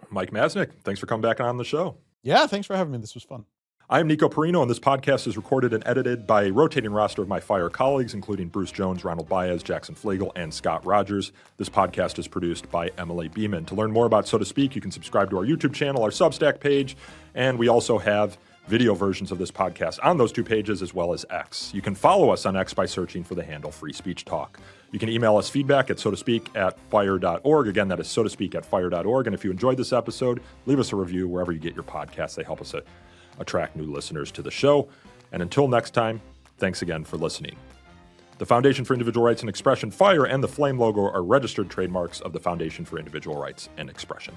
Mike Masnick, thanks for coming back on the show. Yeah, thanks for having me. This was fun. I'm Nico Perino, and this podcast is recorded and edited by a rotating roster of my Fire colleagues, including Bruce Jones, Ronald Baez, Jackson Flegel, and Scott Rogers. This podcast is produced by Emily Beeman. To learn more about So to Speak, you can subscribe to our YouTube channel, our Substack page, and we also have video versions of this podcast on those 2 pages, as well as X. You can follow us on X by searching for the handle Free Speech Talk. You can email us feedback at sotospeak@fire.org. Again, that is sotospeak@fire.org. And if you enjoyed this episode, leave us a review wherever you get your podcasts. They help us attract new listeners to the show. And until next time, thanks again for listening. The Foundation for Individual Rights and Expression, FIRE, and the Flame logo are registered trademarks of the Foundation for Individual Rights and Expression.